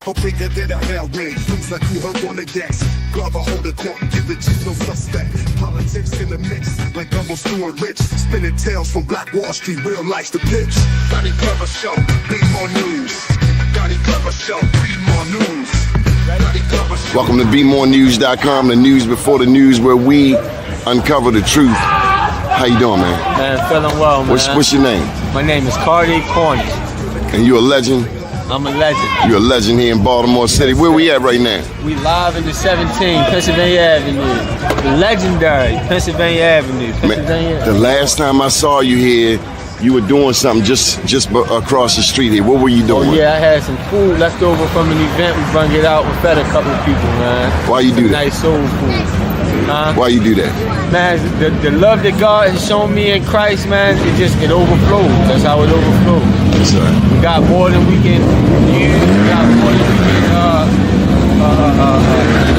Go bigger than a hell rain, things like you heard on the decks. Glover hold the court, give the chief no suspect. Politics in the mix, like Gumbo Stewart Rich. Spinning tales from Black Wall Street, real life's the pitch. Donnie Glover Show, be more news. Donnie Glover Show, be more news. Welcome to BeMoreNews.com, the news before the news, where we uncover the truth. How you doing, man? Man, feeling well, man. What's your name? My name is Cardi Cornish. And you're a legend? I'm a legend. You're a legend here in Baltimore City. Where we at right now? We live in the 17, Pennsylvania Avenue. The legendary Pennsylvania Avenue. Man, the last time I saw you here, you were doing something just across the street here. What were you doing? Oh, yeah, I had some food left over from an event. We brung it out. We fed a couple of people, man. Why you do that? Nice soul food. Why you do that? Man, the love that God has shown me in Christ, man, it overflows. That's how it overflows. Yes, sir. We got more than we can use. We got more than we can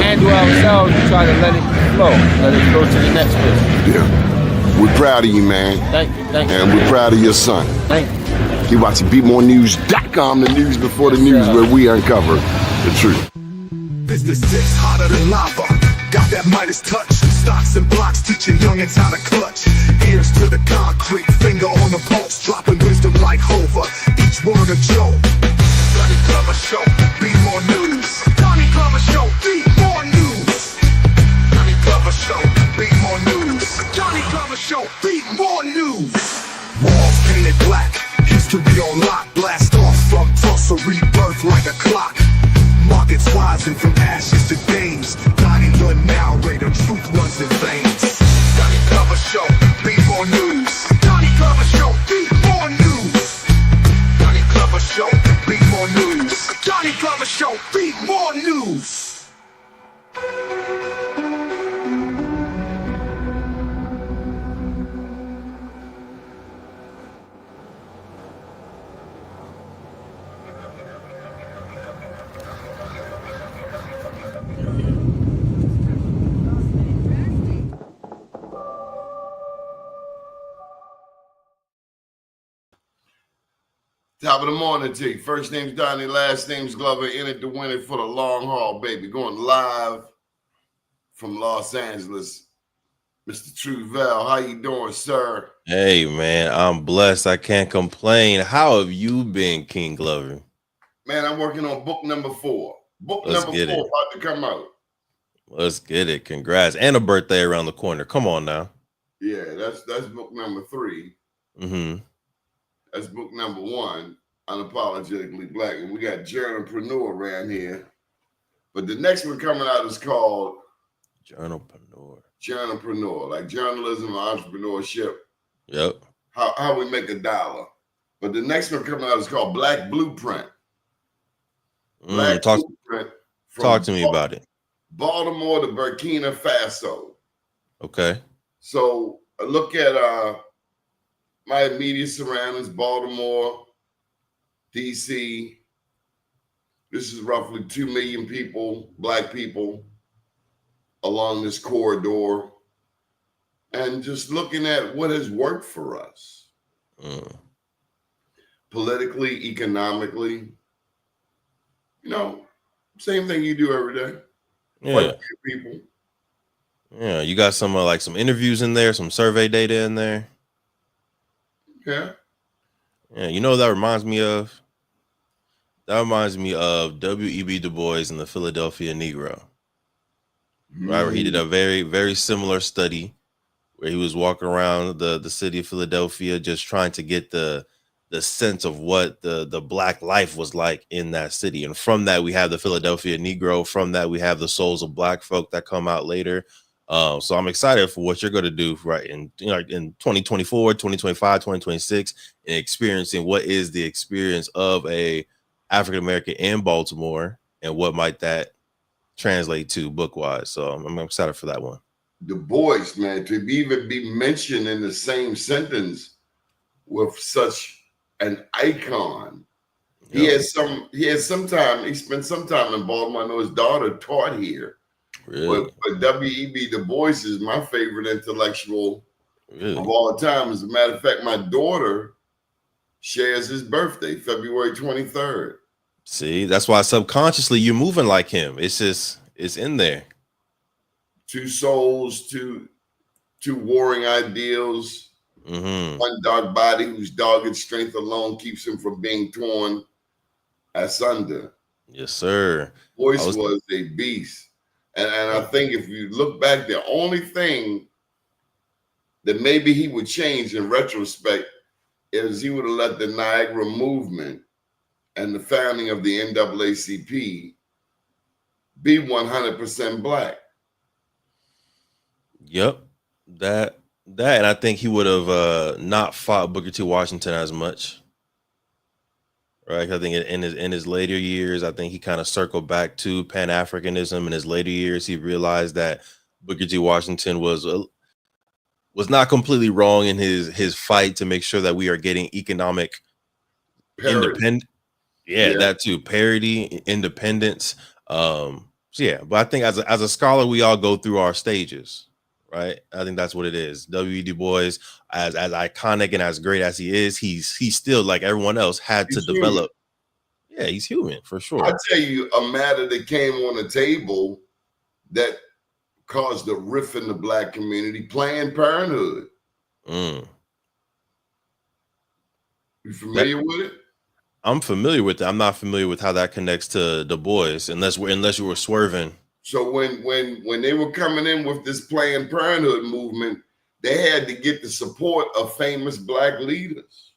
handle ourselves. We try to let it flow. Let it flow to the next person. Yeah. We're proud of you, man. Thank you. And we're proud of your son. Thank you. You're watching BeMoreNews.com, the news before the news, where we uncover the truth. Business six hotter than lava. Got that Midas touch. Stocks and blocks teaching youngins how to clutch. Ears to the concrete, finger on the pulse, dropping wisdom like Hova. Each word a joke. Donnie Glover Show, be more news. Donnie Glover Show, be more news. Donnie Glover Show, be more news. Donnie Glover Show, be more news. Walls painted black, history on lock. Blast off from Tulsa, rebirth like a clock. Markets rising from ashes to days. Donnie the narrator, truth runs in veins. Donnie Glover Show, be more news. Donnie Glover Show, be more news. Donnie Glover Show, be more news. Donnie Glover Show, be more news. Top of the morning to you. First name's Donnie, last name's Glover. In it to win it for the long haul, baby. Going live from Los Angeles. Mr. Truvel, how you doing, sir? Hey, man, I'm blessed. I can't complain. How have you been, King Glover? Man, I'm working on book number 4. Book Let's number get 4 it. about to come out. Let's get it. Congrats. And a birthday around the corner. Come on now. Yeah, that's book number 3. Mm-hmm. That's book number 1, Unapologetically Black. And we got Journalpreneur around here. But the next one coming out is called Journalpreneur, like journalism and entrepreneurship. Yep. How we make $1. But the next one coming out is called Black Blueprint. Blueprint. Talk to me about it. Baltimore to Burkina Faso. Okay. So look at my immediate surroundings, Baltimore, DC. This is roughly 2 million people, Black people, along this corridor. And just looking at what has worked for us. Politically, economically. You know, same thing you do every day. Yeah. White people. Yeah, you got some like some interviews in there, some survey data in there. Yeah. Yeah, you know what that reminds me of? That reminds me of W.E.B. Du Bois and the Philadelphia Negro. Right, where he did a very, very similar study where he was walking around the city of Philadelphia just trying to get the sense of what the Black life was like in that city. And from that, we have the Philadelphia Negro. From that, we have the Souls of Black Folk that come out later. So I'm excited for what you're going to do right in 2024, 2025, 2026, and experiencing what is the experience of a African-American in Baltimore and what might that translate to book-wise. So I'm excited for that one. Du Bois, man, to even be mentioned in the same sentence with such an icon. He spent some time in Baltimore. I know his daughter taught here. Really? But W.E.B. Du Bois is my favorite intellectual Really? of all time. As a matter of fact, my daughter shares his birthday, February 23rd. See, that's why subconsciously you're moving like him. It's just it's in there. Two souls, two warring ideals, one dark body whose dogged strength alone keeps him from being torn asunder. Yes, sir. Voice was a beast. And I think if you look back, the only thing that maybe he would change in retrospect is he would have let the Niagara movement and the founding of the NAACP be 100% Black. Yep. That and I think he would have not fought Booker T. Washington as much. Right. I think in his later years, I think he kind of circled back to Pan-Africanism. In his later years, he realized that Booker T. Washington was not completely wrong in his fight to make sure that we are getting economic independence. Yeah, that too. Parity, independence. So yeah, but I think as a scholar, we all go through our stages, right? I think that's what it is. W.E. Du Bois, as iconic and as great as he is, he's still like everyone else had to develop. Yeah, he's human for sure. I'll tell you a matter that came on the table that caused a rift in the Black community: Planned Parenthood. You familiar with it? I'm familiar with it. I'm not familiar with how that connects to Du Bois, unless you were swerving. So when they were coming in with this Planned Parenthood movement, they had to get the support of famous Black leaders.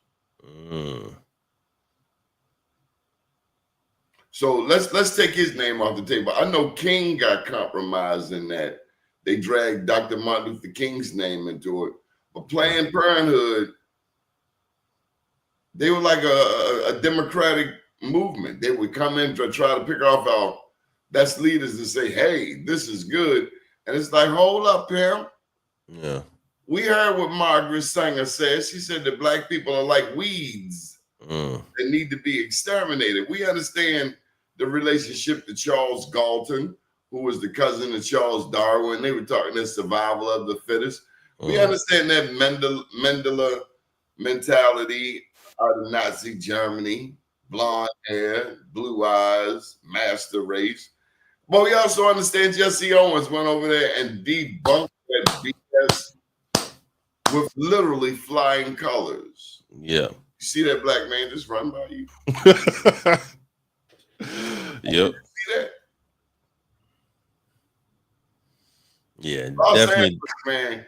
So let's take his name off the table. I know King got compromised in that. They dragged Dr. Martin Luther King's name into it. But Planned Parenthood, they were like a democratic movement. They would come in to try to pick off our best leaders and say, hey, this is good. And it's like, hold up, Pam. Yeah. We heard what Margaret Sanger said. She said that Black people are like weeds that need to be exterminated. We understand the relationship to Charles Galton, who was the cousin of Charles Darwin. They were talking the survival of the fittest. We understand that Mendele mentality out of Nazi Germany, blonde hair, blue eyes, master race. But we also understand Jesse Owens went over there and debunked that BS with literally flying colors. Yeah. You see that black man just run by you? Yep. See that? Yeah, Los definitely. Angeles, man.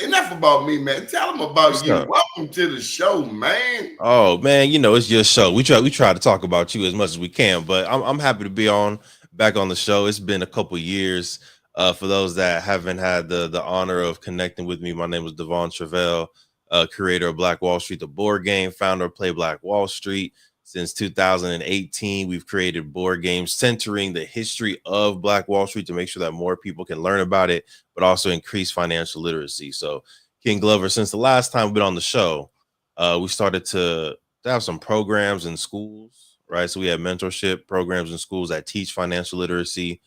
Enough about me, man. Tell them about What's you. up? Welcome to the show, man. Oh man, it's your show. We try to talk about you as much as we can, but I'm happy to be back on the show. It's been a couple years. For those that haven't had the honor of connecting with me, my name is Devon Truvel, creator of Black Wall Street, the board game, founder of Play Black Wall Street. Since 2018, we've created board games centering the history of Black Wall Street to make sure that more people can learn about it, but also increase financial literacy. So, King Glover, since the last time we've been on the show, we started to have some programs in schools, right? So we have mentorship programs in schools that teach financial literacy.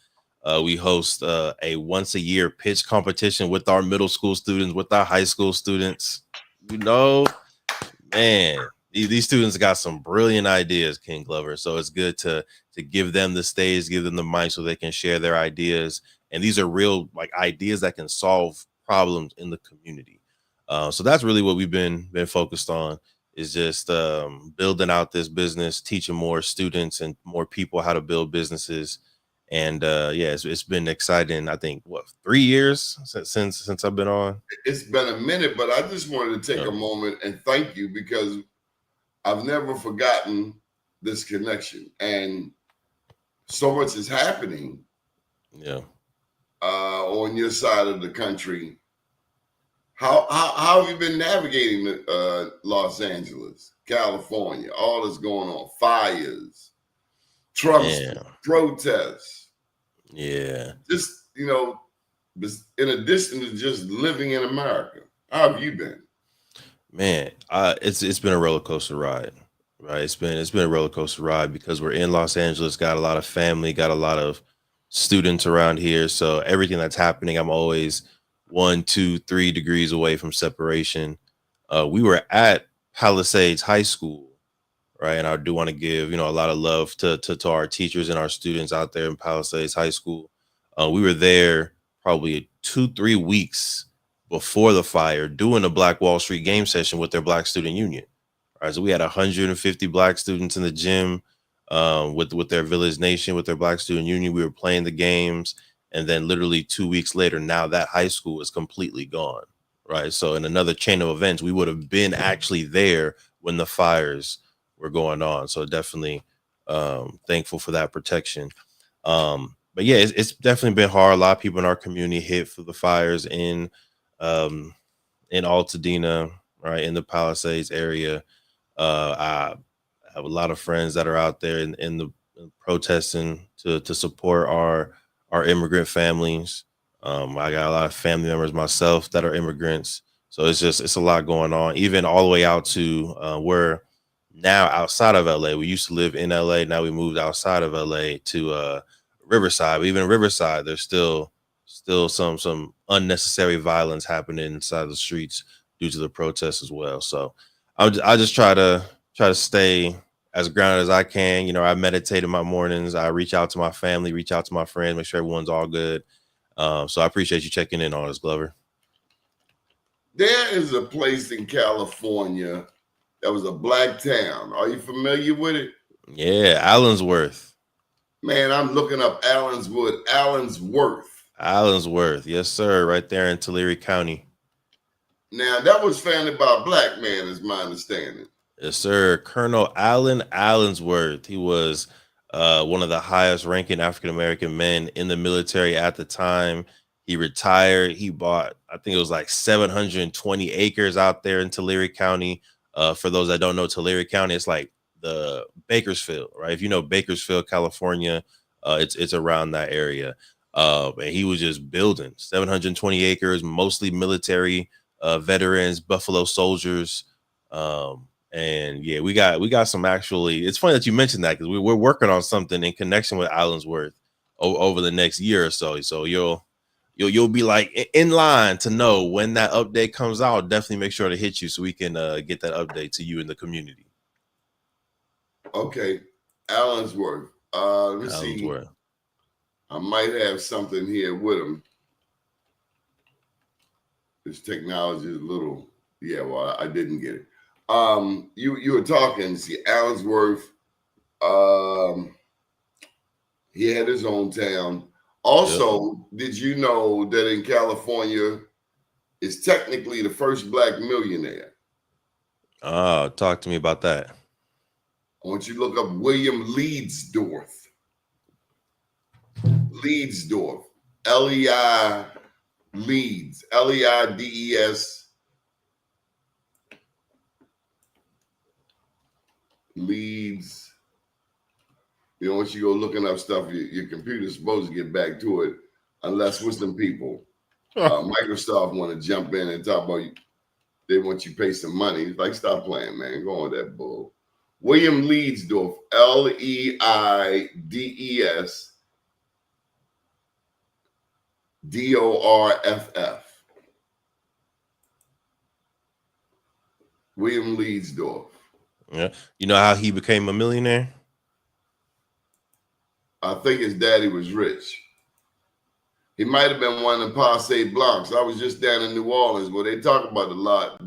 We host a once a year pitch competition with our middle school students, with our high school students. Man, these students got some brilliant ideas, King Glover. So it's good to give them the stage, give them the mic so they can share their ideas. And these are real ideas that can solve problems in the community. So that's really what we've been focused on, is just building out this business, teaching more students and more people how to build businesses. And it's been exciting. I think 3 years since I've been on. It's been a minute, but I just wanted to take a moment and thank you, because I've never forgotten this connection, and so much is happening. Yeah. On your side of the country. How have you been navigating Los Angeles, California? All that's going on, fires, Trump's protests. Yeah. Just, in addition to just living in America, how have you been? Man, it's been a roller coaster ride, right? It's been a roller coaster ride because we're in Los Angeles, got a lot of family, got a lot of students around here. So everything that's happening, I'm always 1, 2, 3 degrees away from separation. We were at Palisades High School, right? And I do want to give, a lot of love to our teachers and our students out there in Palisades High School. We were there probably 2-3 weeks before the fire doing a Black Wall Street game session with their Black Student Union. Right, so we had 150 Black students in the gym with their Village Nation, with their Black Student Union. We were playing the games, and then literally 2 weeks later, now that high school is completely gone. Right, so in another chain of events, we would have been actually there when the fires were going on. So definitely thankful for that protection. But yeah, it's definitely been hard. A lot of people in our community hit for the fires in Altadena, right, in the Palisades area. I have a lot of friends that are out there in the protesting to support our immigrant families. I got a lot of family members myself that are immigrants, so it's a lot going on. Even all the way out to we're now outside of LA. We used to live in LA. Now we moved outside of LA to Riverside. But even in Riverside, there's still some unnecessary violence happening inside the streets due to the protests as well. So I just try to stay as grounded as I can. I meditate in my mornings. I reach out to my family, reach out to my friends, make sure everyone's all good. So I appreciate you checking in on us, Glover. There is a place in California that was a Black town. Are you familiar with it? Yeah, Allensworth. Man, I'm looking up Allensworth. Allensworth, yes, sir, right there in Tulare County. Now, that was founded by a Black man, is my understanding. Yes, sir. Colonel Allen Allensworth. He was one of the highest ranking African-American men in the military at the time. He retired. He bought, I think it was like 720 acres out there in Tulare County. For those that don't know, Tulare County, it's like the Bakersfield, right? If you know Bakersfield, California, it's around that area. And he was just building 720 acres, mostly military veterans, Buffalo Soldiers. And yeah, we got some actually. It's funny that you mentioned that because we're working on something in connection with Allensworth over the next year or so. So you'll be like in line to know when that update comes out. Definitely make sure to hit you so we can get that update to you in the community. Okay, Allensworth. Let's see. I might have something here with him. This technology is a little. Yeah, well, I didn't get it. You were talking. See, Allensworth. He had his own town. Also, Did you know that in California is technically the first Black millionaire? Talk to me about that. I want you to look up William Leedsdorf. Leedsdorf. L-E-I Leeds. L-E-I-D-E-S. Leeds. Once you go looking up stuff, your computer's supposed to get back to it, unless with some people. Microsoft want to jump in and talk about they want you to pay some money. It's like, stop playing, man. Go on that bull. William Leedsdorf, L-E-I-D-E-S D-O-R-F-F. William Leedsdorf. Yeah. You know how he became a millionaire? I think his daddy was rich. He might have been one of the Passe Blancs. I was just down in New Orleans where they talk about a lot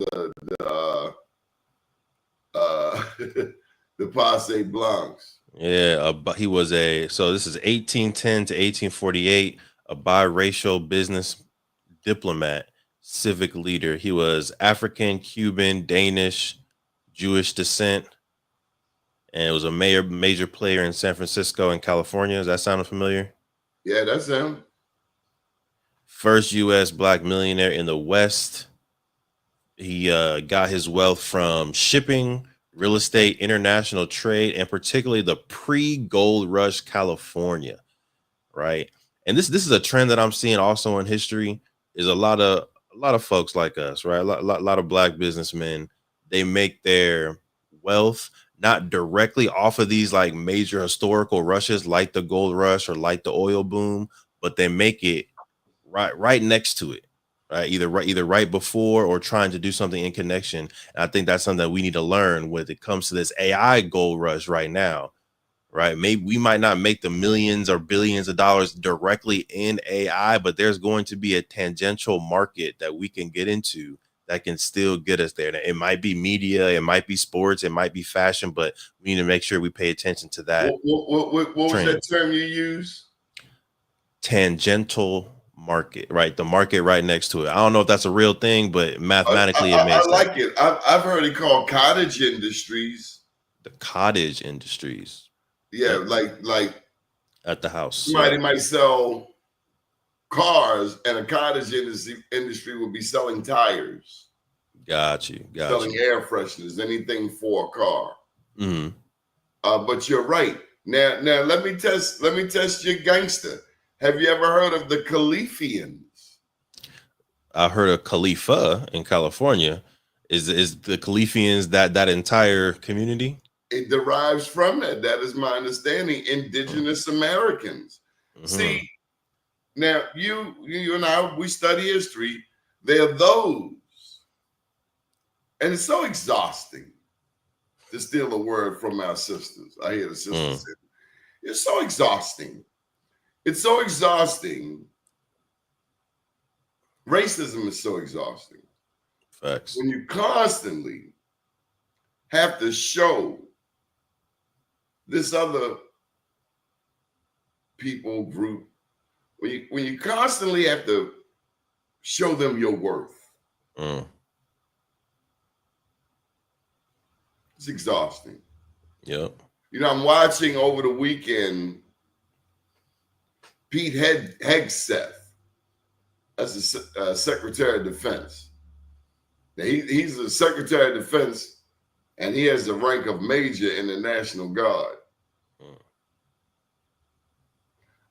the Passe Blancs. Yeah, but he was so this is 1810 to 1848, a biracial business diplomat, civic leader. He was African, Cuban, Danish, Jewish descent, and was a major player in San Francisco and California. Does that sound familiar? Yeah, that's him. First U.S. Black millionaire in the West. He got his wealth from shipping, real estate, international trade, and particularly the pre-gold rush California, right? And this is a trend that I'm seeing also in history. Is a lot of folks like us, right? A lot of Black businessmen. They make their wealth not directly off of these like major historical rushes, like the gold rush or like the oil boom, but they make it right next to it. right? Either right before or trying to do something in connection. And I think that's something that we need to learn when it comes to this AI gold rush right now, right? Maybe we might not make the millions or billions of dollars directly in AI, but there's going to be a tangential market that we can get into that can still get us there. It might be media, it might be sports, it might be fashion, but we need to make sure we pay attention to that. What was trend. that term you use? Tangential market, right? The market right next to it. I don't know if that's a real thing, but mathematically it makes sense. I like it. I've heard it called cottage industries. The cottage industries. Yeah, yep. like at the house. Somebody might sell cars, and a cottage industry would be selling tires. Got you. Selling air fresheners, anything for a car. Mm-hmm. But you're right. Now let me test your gangster. Have you ever heard of the Khalifians? I heard of Khalifa in California. Is the Khalifians that entire community? It derives from that. That is my understanding. Indigenous Americans. Mm-hmm. See, now you and I, we study history. There are those, and it's so exhausting to steal a word from our sisters. I hear the sisters say, it's so exhausting. It's so exhausting. Racism is so exhausting. Facts. When you constantly have to show this other people group, when you constantly have to show them your worth, it's exhausting. Yep. You know, I'm watching over the weekend Pete Hegseth as the Secretary of Defense. Now he's the Secretary of Defense, and he has the rank of Major in the National Guard.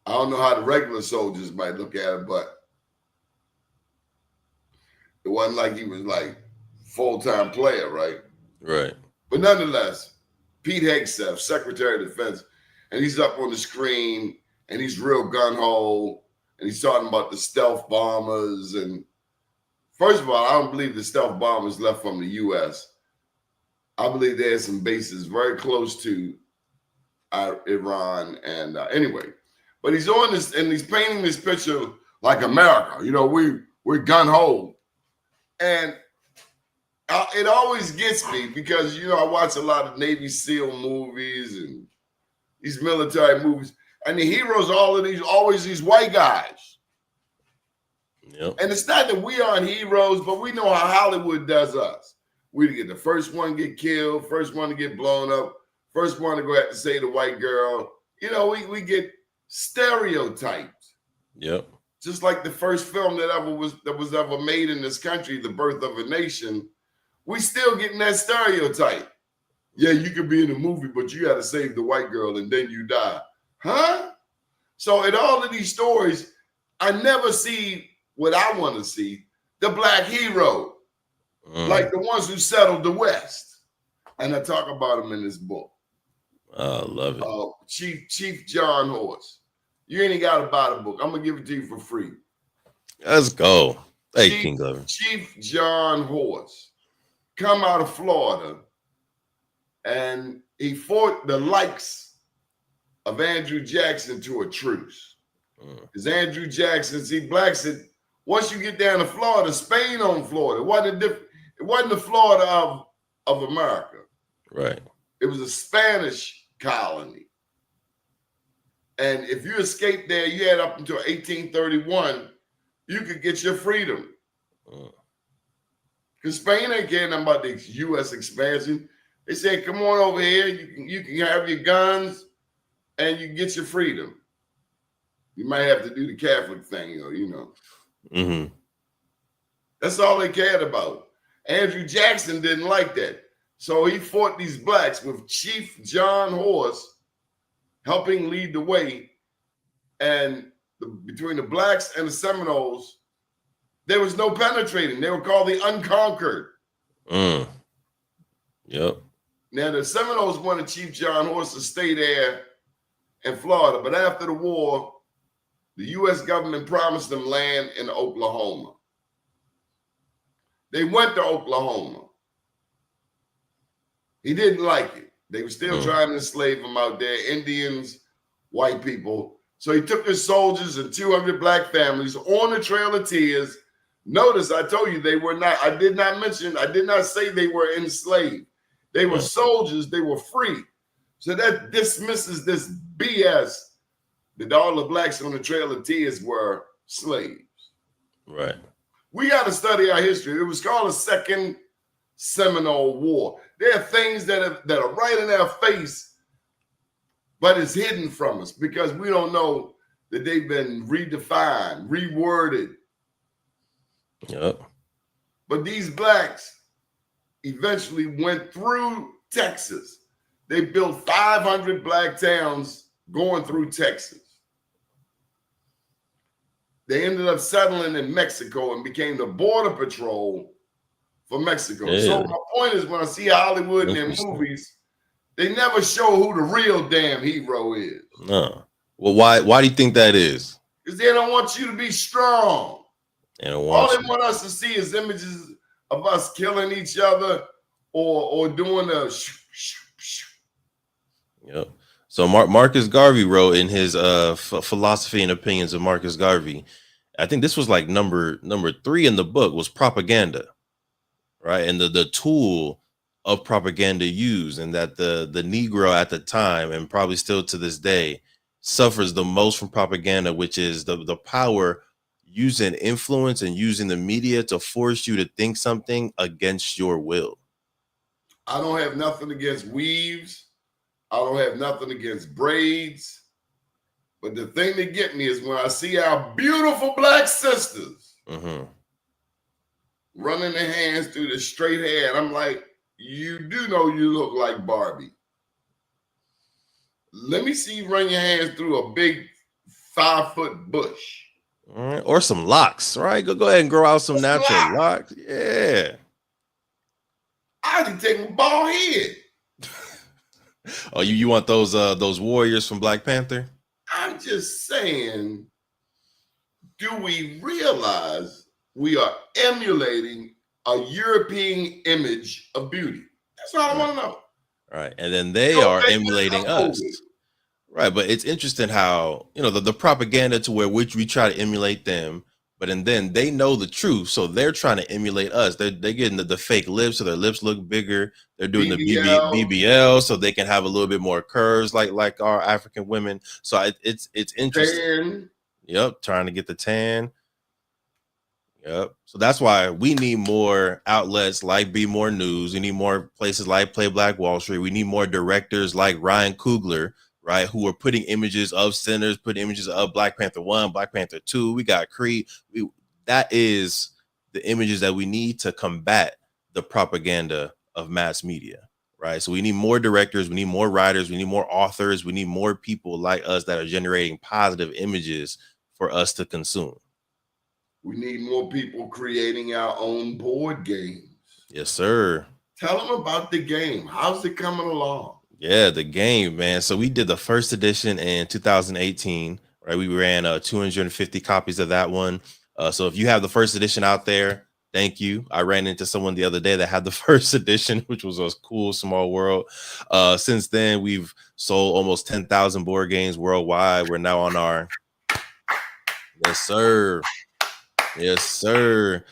I don't know how the regular soldiers might look at it, but it wasn't like he was like full-time player, right? Right. But nonetheless, Pete Hegseth, Secretary of Defense, and he's up on the screen, and he's real gun-ho, and he's talking about the stealth bombers. And first of all, I don't believe the stealth bombers left from the U.S. I believe there's some bases very close to Iran. And anyway, but he's on this, and he's painting this picture like America. You know, we're gun-ho. And it always gets me because, you know, I watch a lot of Navy SEAL movies and these military movies. And the heroes, always these white guys. Yep. And it's not that we aren't heroes, but we know how Hollywood does us. We get the first one to get killed, first one to get blown up, first one to go out to say the white girl. You know, we get stereotyped. Yep. Just like the first film that was ever made in this country, The Birth of a Nation, we still getting that stereotype. Yeah, you could be in a movie, but you got to save the white girl and then you die. Huh? So in all of these stories, I never see what I want to see, the black hero, like the ones who settled the West. And I talk about them in this book. I love it. Chief John Horse. You ain't got to buy the book. I'm going to give it to you for free. Let's go. Hey, King Glover. Chief John Horse come out of Florida, and he fought the likes of Andrew Jackson to a truce. Because Andrew Jackson, see, blacks said, once you get down to Florida, Spain owned Florida. It wasn't the Florida of America. Right. It was a Spanish colony. And if you escaped there, you had up until 1831, you could get your freedom. Because Spain ain't caring about the U.S. expansion. They said, come on over here. You can have your guns and you can get your freedom. You might have to do the Catholic thing, you know. Mm-hmm. That's all they cared about. Andrew Jackson didn't like that. So he fought these blacks with Chief John Horse helping lead the way. And between the blacks and the Seminoles, there was no penetrating. They were called the unconquered. Yep. Now, the Seminoles wanted Chief John Horse to stay there in Florida. But after the war, the U.S. government promised them land in Oklahoma. They went to Oklahoma. He didn't like it. They were still trying to enslave him out there, Indians, white people. So he took his soldiers and 200 black families on the Trail of Tears. Notice I told you they were not, I did not say they were enslaved. They were soldiers, they were free. So that dismisses this BS that all the blacks on the Trail of Tears were slaves. Right. We got to study our history. It was called a Second Seminole War. There are things that are right in our face, but it's hidden from us because we don't know that they've been redefined, reworded. Yep. But these blacks eventually went through Texas. They built 500 black towns going through Texas. They ended up settling in Mexico and became the border patrol for Mexico. Yeah. So my point is, when I see Hollywood in their movies, they never show who the real damn hero is. No. Well, why do you think that is? Because they don't want you to be strong. All they want us to see is images of us killing each other or doing a shoo, shoo, shoo. Yep. So Marcus Garvey wrote in his philosophy and opinions of Marcus Garvey, I think this was like number 3 in the book, was propaganda, right? And the tool of propaganda used, and that the Negro at the time, and probably still to this day, suffers the most from propaganda, which is the power using influence and using the media to force you to think something against your will. I don't have nothing against weaves. I don't have nothing against braids. But the thing that get me is when I see our beautiful black sisters running their hands through the straight hair, and I'm like, you do know you look like Barbie. Let me see you run your hands through a big 5-foot bush. Or some locks, right? Go ahead and grow out some natural locks. Yeah. I can take a bald head. Oh, you want those warriors from Black Panther? I'm just saying, do we realize we are emulating a European image of beauty? That's all I want to know. Right. And then they are emulating us. Right. But it's interesting how, the propaganda to which we try to emulate them, but then they know the truth. So they're trying to emulate us. They're getting the fake lips, so their lips look bigger. They're doing BBL. the BBL so they can have a little bit more curves like our African women. So it's interesting. Tan. Yep. Trying to get the tan. Yep. So that's why we need more outlets like Be More News. We need more places like Play Black Wall Street. We need more directors like Ryan Coogler, right, who are putting images of sinners, putting images of Black Panther 1, Black Panther 2. We got Creed. That is the images that we need to combat the propaganda of mass media, right? So we need more directors. We need more writers. We need more authors. We need more people like us that are generating positive images for us to consume. We need more people creating our own board games. Yes, sir. Tell them about the game. How's it coming along? Yeah, the game, man. So we did the first edition in 2018, right? We ran 250 copies of that one. So if you have the first edition out there, thank you. I ran into someone the other day that had the first edition, which was a cool small world. Since then, we've sold almost 10,000 board games worldwide. We're now on our... Yes, sir. Yes, sir.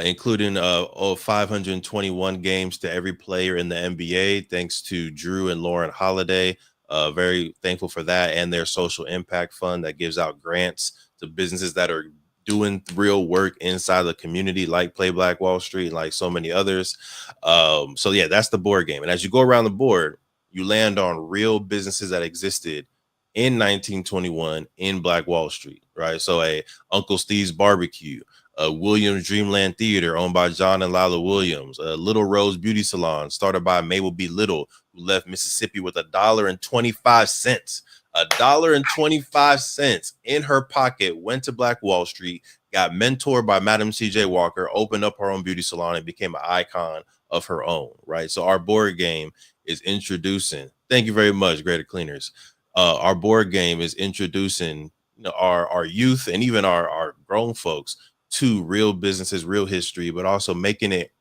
Including 521 games to every player in the NBA, thanks to Drew and Lauren Holiday. Very thankful for that, and their social impact fund that gives out grants to businesses that are doing real work inside the community, like Play Black Wall Street, like so many others. So yeah, that's the board game. And as you go around the board, you land on real businesses that existed in 1921 in Black Wall Street, right? So a Uncle Steve's Barbecue, Williams Dreamland Theater, owned by John and Lila Williams, Little Rose Beauty Salon, started by Mabel B. Little, who left Mississippi with $1.25. $1.25 in her pocket, went to Black Wall Street, got mentored by Madam C.J. Walker, opened up her own beauty salon, and became an icon of her own, right? So our board game is introducing, thank you very much, Greater Cleaners. Our board game is introducing our youth and even our grown folks to real businesses, real history, but also making it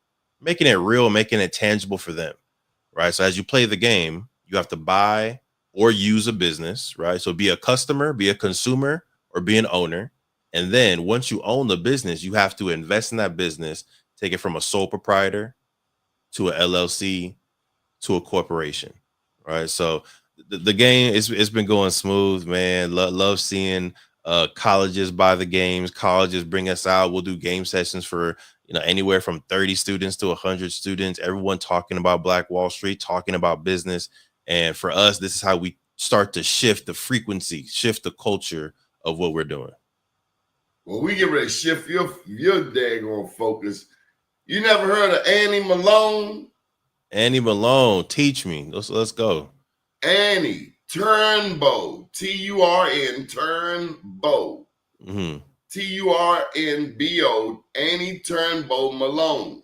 real, making it tangible for them, right? So as you play the game, you have to buy or use a business, right? So be a customer, be a consumer, or be an owner. And then once you own the business, you have to invest in that business, take it from a sole proprietor to a LLC to a corporation, right? So the game, it's been going smooth, man. Love seeing colleges buy the games. Colleges bring us out. We'll do game sessions for anywhere from 30 students to 100 students. Everyone talking about Black Wall Street, talking about business. And for us, this is how we start to shift the frequency, shift the culture of what we're doing. Well, we get ready to shift your daggone focus. You never heard of Annie Malone? Annie Malone, teach me. Let's go. Annie Turnbow, Turn, Turnbow, Mm-hmm. Turnbo, Annie Turnbow Malone.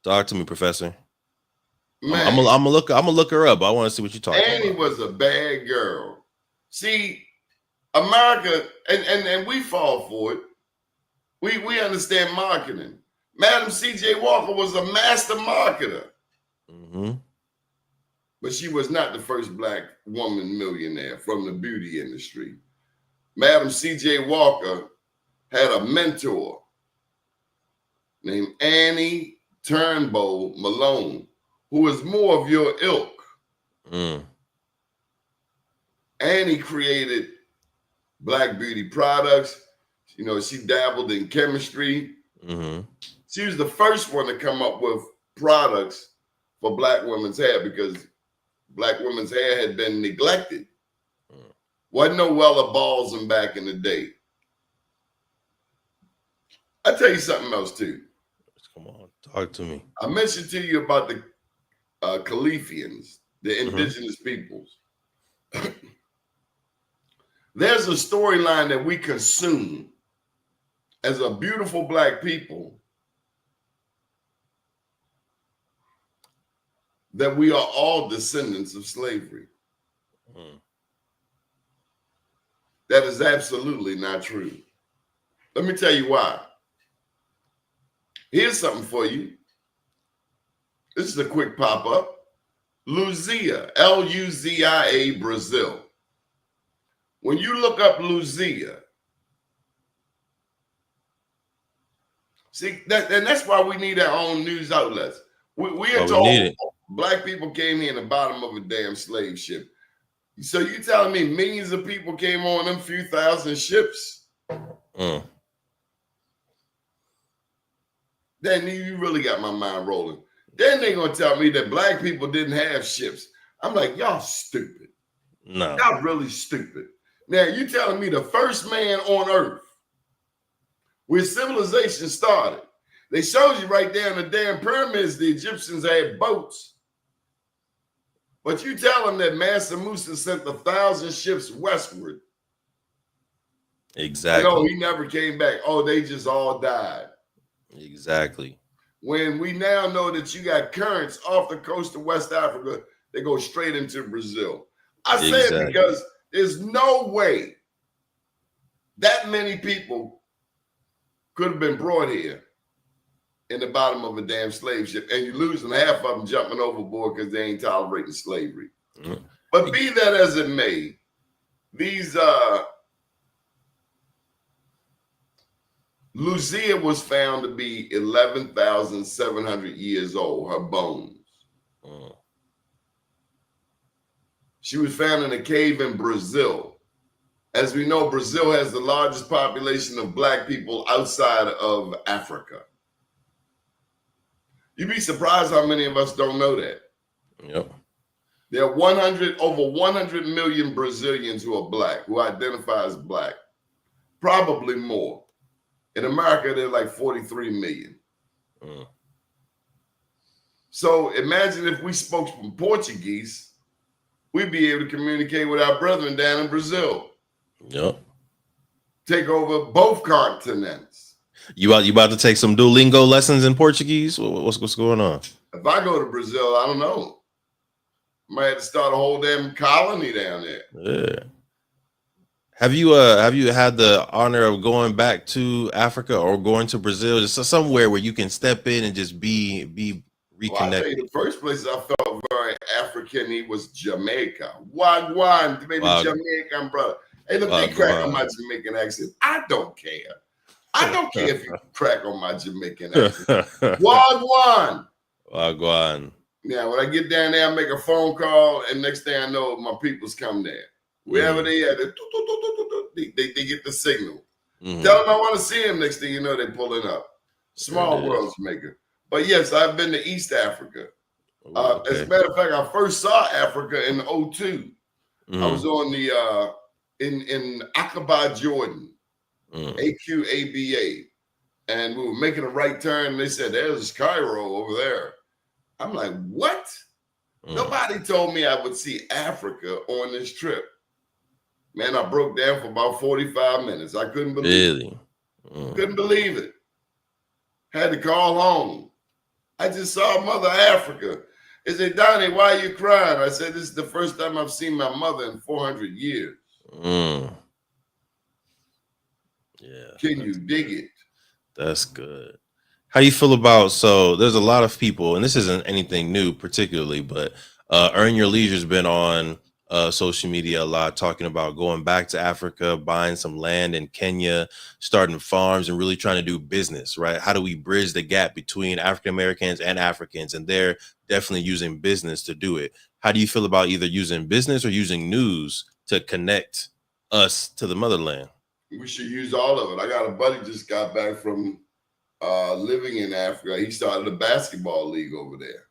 Talk to me, Professor. Man, I'm gonna look her up. I want to see what you're talking Annie about. was a bad girl. See, America, and we fall for it. We understand marketing. Madam C.J. Walker was a master marketer. Mm-hmm. But she was not the first Black woman millionaire from the beauty industry. Madam C.J. Walker had a mentor named Annie Turnbow Malone, who was more of your ilk. Mm. Annie created Black beauty products. She dabbled in chemistry. Mm-hmm. She was the first one to come up with products for Black women's hair because Black women's hair had been neglected. Wasn't no Weller Balsam back in the day. I tell you something else too. Come on, talk to me. I mentioned to you about the Khalifians, the indigenous peoples. There's a storyline that we consume as a beautiful Black people, that we are all descendants of slavery. Mm. That is absolutely not true. Let me tell you why. Here's something for you. This is a quick pop-up. Luzia, Luzia, Brazil. When you look up Luzia, see, that's why we need our own news outlets. We are told Black people came here in the bottom of a damn slave ship. So you telling me millions of people came on them few thousand ships? Mm. Then you really got my mind rolling. Then they're going to tell me that Black people didn't have ships. I'm like, y'all stupid. No. Y'all really stupid. Now, you telling me the first man on earth, where civilization started, they showed you right there in the damn pyramids, the Egyptians had boats. But you tell them that Mansa Musa sent 1,000 ships westward. Exactly. No, he never came back. Oh, they just all died. Exactly. When we now know that you got currents off the coast of West Africa, they go straight into Brazil. I say it because there's no way that many people could have been brought here in the bottom of a damn slave ship, and you're losing half of them jumping overboard because they ain't tolerating slavery. Mm. But be that as it may, these Lucia was found to be 11,700 years old, her bones. Mm. She was found in a cave in Brazil. As we know, Brazil has the largest population of Black people outside of Africa. You'd be surprised how many of us don't know that. Yep. There are over 100 million Brazilians who are Black, who identify as Black. Probably more. In America, they're like 43 million. Mm. So imagine if we spoke some Portuguese, we'd be able to communicate with our brethren down in Brazil. Yep. Take over both continents. You about to take some Duolingo lessons in Portuguese? What's going on? If I go to Brazil, I don't know. Might have to start a whole damn colony down there. Yeah. Have you had the honor of going back to Africa or going to Brazil, just somewhere where you can step in and just be Well, I tell you, reconnected? the first place I felt very African-y was Jamaica. Wagwan, baby, Wag, Jamaican brother. Hey, look, they crack on Wagwan. my Jamaican accent. I don't care. I don't care if you crack on my Jamaican accent. Wagwan. Wagwan. Yeah, when I get down there, I make a phone call, and next thing I know, my people's come there. Wherever they at, they get the signal. Tell them I want to see him. Next thing you know, they're pulling up. Small world, Jamaica. But yes, I've been to East Africa. As a matter of fact, I first saw Africa in '02. I was on the in Aqaba, Jordan, AQABA, and we were making a right turn. And they said, "There's Cairo over there." I'm like, "What?" Nobody told me I would see Africa on this trip. Man, I broke down for about 45 minutes. I couldn't believe it. Couldn't believe it. Had to call home. I just saw Mother Africa. They said, "Donnie, why are you crying?" I said, "This is the first time I've seen my mother in 400 years." Yeah. Can you dig it? That's good. How you feel about, so there's a lot of people, and this isn't anything new particularly, but Earn Your Leisure's been on social media a lot, talking about going back to Africa, buying some land in Kenya, starting farms, and really trying to do business, right? How do we bridge the gap between African Americans and Africans? And they're definitely using business to do it. How do you feel about either using business or using news to connect us to the motherland? We should use all of it. I got a buddy just got back from living in Africa. He started a basketball league over there.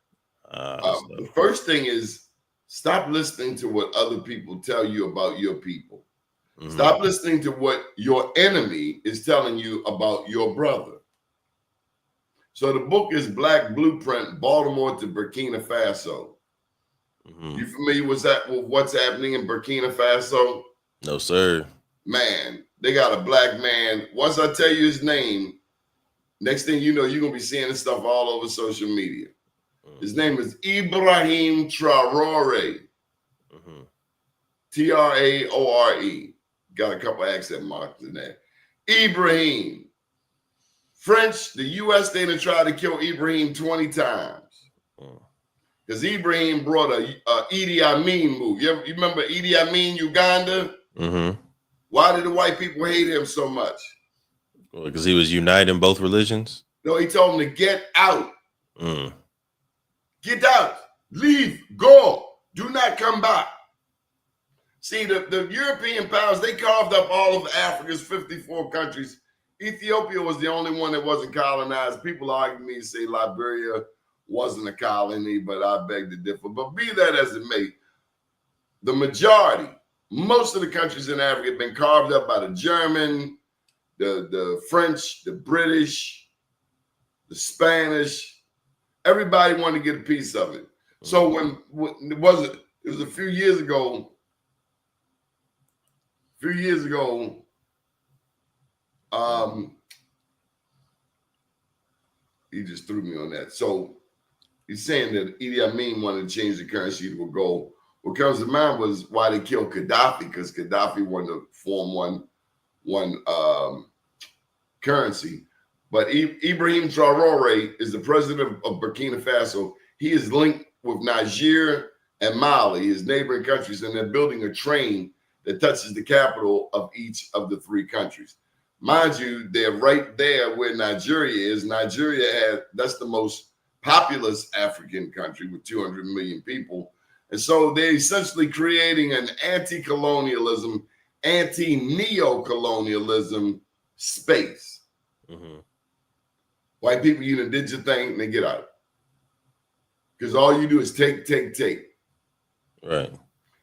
The first thing is stop listening to what other people tell you about your people. Stop listening to what your enemy is telling you about your brother. So the book is Black Blueprint, Baltimore to Burkina Faso. You familiar with what's happening in Burkina Faso? No, sir. Man, they got a black man. Once I tell you his name, next thing you know, you're going to be seeing this stuff all over social media. His name is Ibrahim Traore. Traore. Got a couple accent marks in there. Ibrahim. French, the U.S., they done tried to kill Ibrahim 20 times. Because Ibrahim brought a Idi Amin move. You remember Idi Amin, Uganda? Why did the white people hate him so much? Well, because he was uniting both religions? No, he told them to get out. Get out. Leave. Go. Do not come back. See, the European powers, they carved up all of Africa's 54 countries. Ethiopia was the only one that wasn't colonized. People argue me and say Liberia wasn't a colony, but I beg to differ. But be that as it may, the majority, most of the countries in Africa have been carved up by the German, the French, the British, the Spanish. Everybody wanted to get a piece of it. So when it was a few years ago, he just threw me on that. So he's saying that Idi Amin wanted to change the currency to a gold. What comes to mind was why they killed Gaddafi, because Gaddafi wanted to form one currency. But Ibrahim Traore is the president of Burkina Faso. He is linked with Niger and Mali, his neighboring countries, and they're building a train that touches the capital of each of the three countries. Mind you, they're right there where Nigeria is. That's the most populous African country with 200 million people. And so they're essentially creating an anti-colonialism, anti-neo-colonialism space. White people, you done did your thing and they get out. Because all you do is take. Right.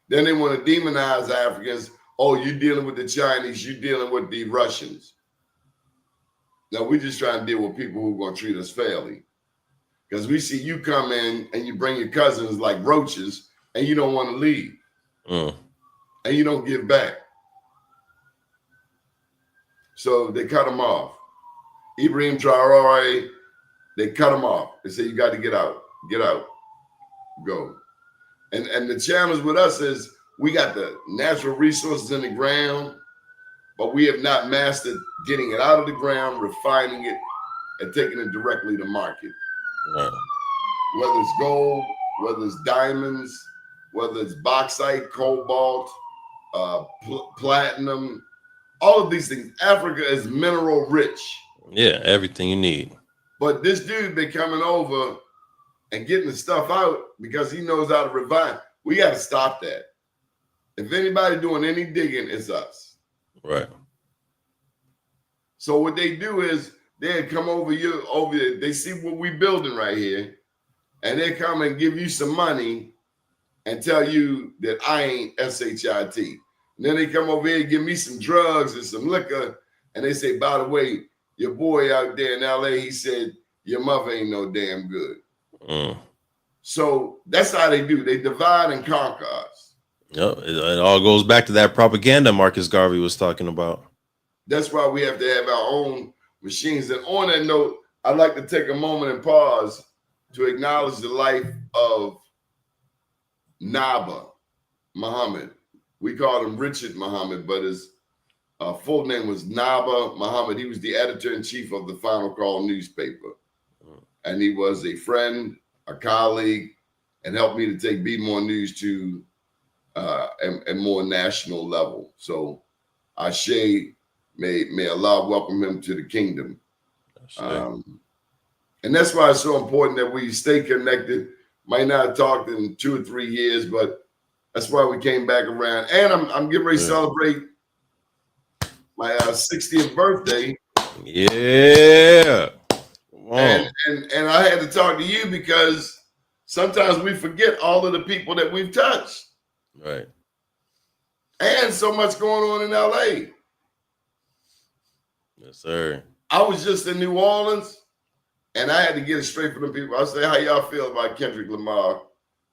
Then they want to demonize Africans. Oh, you're dealing with the Chinese, you're dealing with the Russians. Now we're just trying to deal with people who are going to treat us fairly. Because we see you come in and you bring your cousins like roaches and you don't want to leave. And you don't give back. So they cut them off. Ibrahim Traore, they cut him off. They say, you got to get out, go. And the challenge with us is we got the natural resources in the ground. but we have not mastered getting it out of the ground, refining it, and taking it directly to market. Right. Whether it's gold, whether it's diamonds, whether it's bauxite, cobalt, platinum, all of these things. Africa is mineral rich. Yeah, everything you need. But this dude been coming over and getting the stuff out because he knows how to refine. We got to stop that. If anybody doing any digging, it's us. Right. So what they do is they come over there. They see what we building right here, and they come and give you some money and tell you that I ain't SHIT. And then they come over here and give me some drugs and some liquor, and they say, by the way, your boy out there in LA, he said your mother ain't no damn good. So that's how they do. They divide and conquer us. Yep. It all goes back to that propaganda Marcus Garvey was talking about. That's why we have to have our own machines. And on that note, I'd like to take a moment and pause to acknowledge the life of Naba Muhammad. We called him Richard Muhammad, but his full name was Naba Muhammad. He was the editor-in-chief of the Final Call newspaper. And he was a friend, a colleague, and helped me to take Be More News to a more national level. So Ashe, may Allah welcome him to the kingdom. And that's why it's so important that we stay connected. Might not have talked in 2 or 3 years, but that's why we came back around. And I'm getting ready to celebrate my 60th birthday. Yeah. And I had to talk to you because sometimes we forget all of the people that we've touched. Right. And so much going on in LA. Yes, sir. I was just in New Orleans, and I had to get it straight from the people. I say, how y'all feel about Kendrick Lamar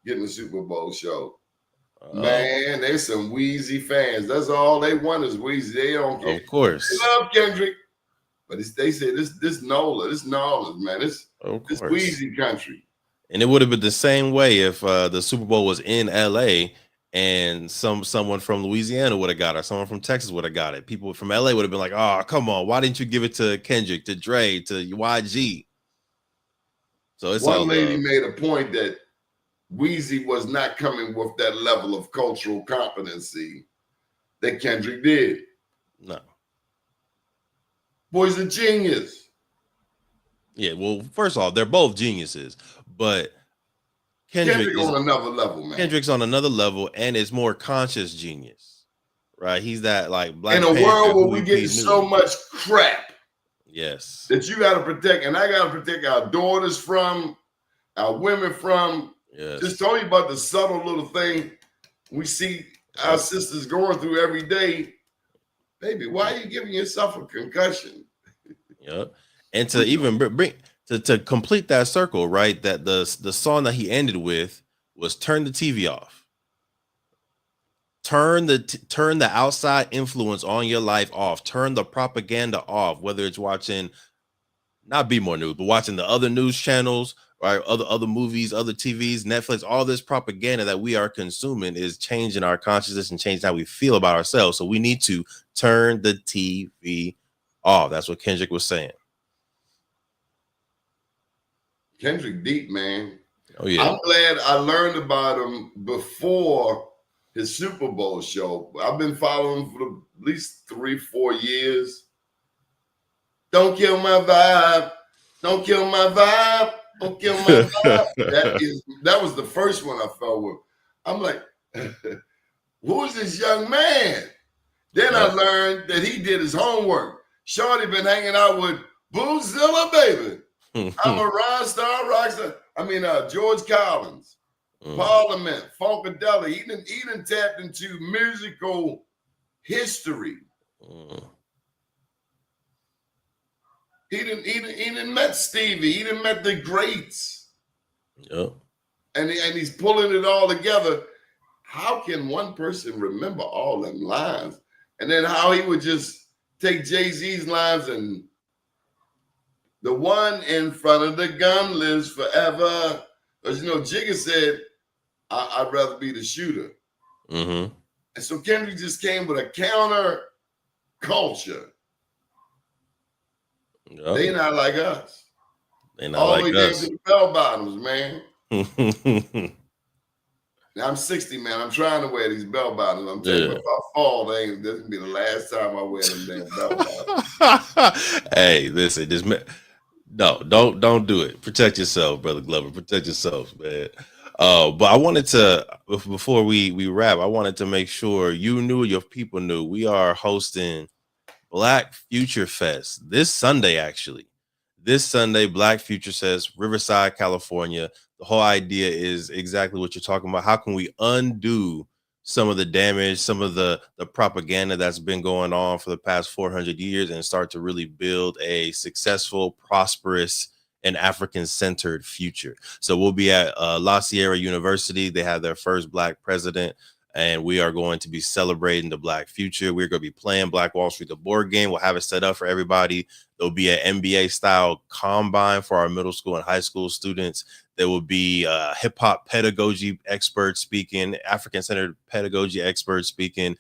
getting the Super Bowl show? Man, there's some Wheezy fans. That's all they want is Wheezy. They don't care. Of course. They love Kendrick. But they say this NOLA, man. This Wheezy country. And it would have been the same way if the Super Bowl was in LA and someone from Louisiana would have got it, someone from Texas would have got it. People from LA would have been like, oh, come on, why didn't you give it to Kendrick, to Dre, to YG? So it's one lady made a point that Wheezy was not coming with that level of cultural competency that Kendrick did. No. Boy's a genius. Yeah, well, first off, they're both geniuses, but Kendrick is on another level, man. Kendrick's on another level, and it's more conscious genius, right? He's that like Black in a Panther world where we get so much crap. Yes. That you got to protect, and I got to protect our daughters from, our women from. Yes. Just tell you about the subtle little thing we see our sisters going through every day. Baby, why are you giving yourself a concussion? Yep. And to even bring to complete that circle, right? That the song that he ended with was "Turn the TV Off." Turn the outside influence on your life off. Turn the propaganda off. Whether it's watching, not Be More News, but watching the other news channels, right? Other movies, other TVs, Netflix. All this propaganda that we are consuming is changing our consciousness and changing how we feel about ourselves. So we need to turn the TV off. That's what Kendrick was saying. Kendrick deep, man. Oh yeah. I'm glad I learned about him before his Super Bowl show. I've been following him for at least 3-4 years. Don't kill my vibe. Don't kill my vibe. Don't kill my vibe. That was the first one I fell with. I'm like, who is this young man? Then I learned that he did his homework. Shorty been hanging out with Boozilla, baby. I'm a rock star, rockstar. I mean, George Collins, Parliament, Funkadelic. He done tapped into musical history. He didn't met Stevie. He didn't met the greats. Yep. And he's pulling it all together. How can one person remember all them lines? And then how he would just take Jay-Z's lines and the one in front of the gun lives forever. Because, Jigga said, I'd rather be the shooter. Mm-hmm. And so Kendrick just came with a counter culture. Yep. They not like us. They not All the like way down us. to the bell bottoms, man. Now, I'm 60, man. I'm trying to wear these bell bottoms. I'm telling you, if I fall, this gonna be the last time I wear them damn bell bottoms. Hey, listen, don't do it. Protect yourself, brother Glover. Protect yourself, man. But I wanted to, before we wrap, I wanted to make sure you knew, your people knew, we are hosting Black Future Fest this Sunday, actually. This Sunday, Black Future Fest, Riverside, California. The whole idea is exactly what you're talking about. How can we undo some of the damage, some of the propaganda that's been going on for the past 400 years and start to really build a successful, prosperous, and African-centered future? So we'll be at La Sierra University. They have their first Black president, and we are going to be celebrating the Black future. We're going to be playing Black Wall Street, the board game. We'll have it set up for everybody. There'll be an NBA-style combine for our middle school and high school students. There will be hip-hop pedagogy experts speaking, African-centered pedagogy experts speaking,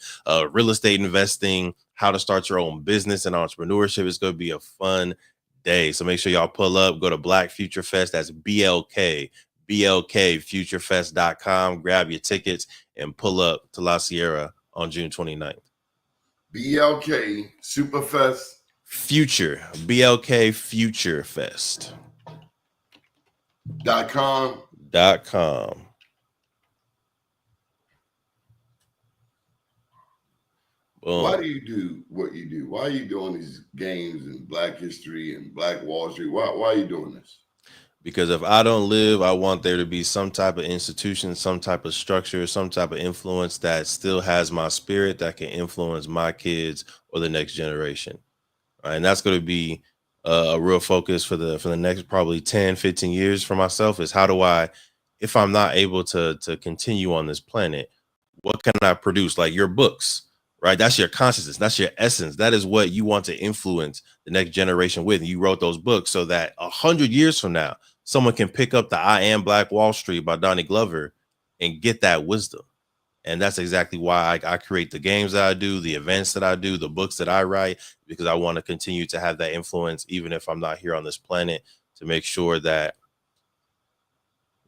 real estate investing, how to start your own business and entrepreneurship. It's going to be a fun day. So make sure y'all pull up. Go to Black Future Fest. That's blkfuturefest.com. Grab your tickets and pull up to La Sierra on June 29th. BLK Superfest. Future. BLK Future Fest. .com. Boom. Why do you do what you do? Why are you doing these games and Black history and Black Wall Street? Why are you doing this? Because if I don't live, I want there to be some type of institution, some type of structure, some type of influence that still has my spirit, that can influence my kids or the next generation. Right? And that's going to be a real focus for the next probably 10, 15 years for myself, is how do I, if I'm not able to continue on this planet, what can I produce? Like your books, right? That's your consciousness. That's your essence. That is what you want to influence the next generation with. And you wrote those books so that 100 years from now, someone can pick up the I Am Black Wall Street by Doni Glover and get that wisdom. And that's exactly why I create the games that I do, the events that I do, the books that I write, because I want to continue to have that influence, even if I'm not here on this planet, to make sure that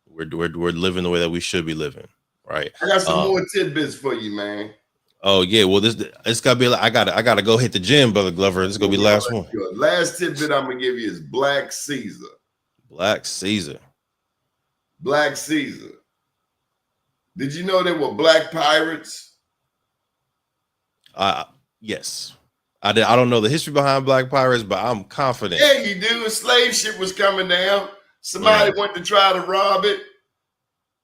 we're living the way that we should be living. Right. I got some more tidbits for you, man. Oh yeah, well it's gotta be like I gotta go hit the gym, brother Glover. This is gonna be the last one. Good. Last tidbit I'm gonna give you is Black Caesar. Black Caesar. Black Caesar. Did you know there were Black pirates? Yes. I don't know the history behind Black pirates, but I'm confident. Yeah, you do. A slave ship was coming down. Somebody went to try to rob it.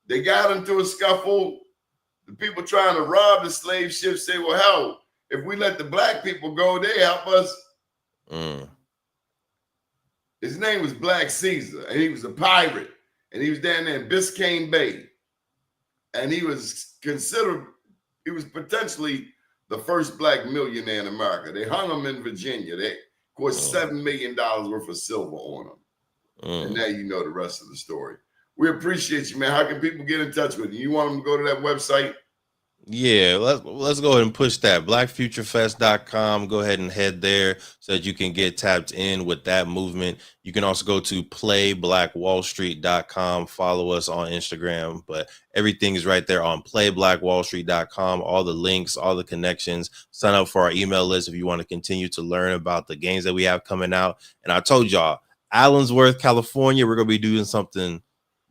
They got into a scuffle. The people trying to rob the slave ship say, well, hell, if we let the Black people go, they help us. His name was Black Caesar, and he was a pirate, and he was down there in Biscayne Bay. And he was potentially the first Black millionaire in America. They hung him in Virginia. They, of course, $7 million worth of silver on him. And now you know the rest of the story. We appreciate you, man. How can people get in touch with you? You want them to go to that website? Yeah, let's go ahead and push that. blackfuturefest.com. Go ahead and head there so that you can get tapped in with that movement. You can also go to playblackwallstreet.com. Follow us on Instagram, but everything is right there on playblackwallstreet.com. All the links, all the connections. Sign up for our email list if you want to continue to learn about the games that we have coming out. And I told y'all, Allensworth, California, we're going to be doing something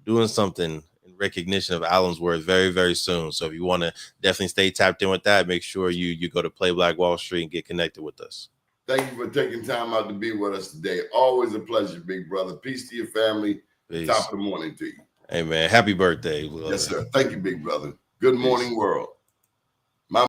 in recognition of Allensworth very, very soon. So if you want to definitely stay tapped in with that, make sure you go to Play Black Wall Street and get connected with us. Thank you for taking time out to be with us today. Always a pleasure, big brother. Peace to your family. Peace. Top of the morning to you. Hey, man. Happy birthday. Yes, sir. Thank you, big brother. Good morning, world.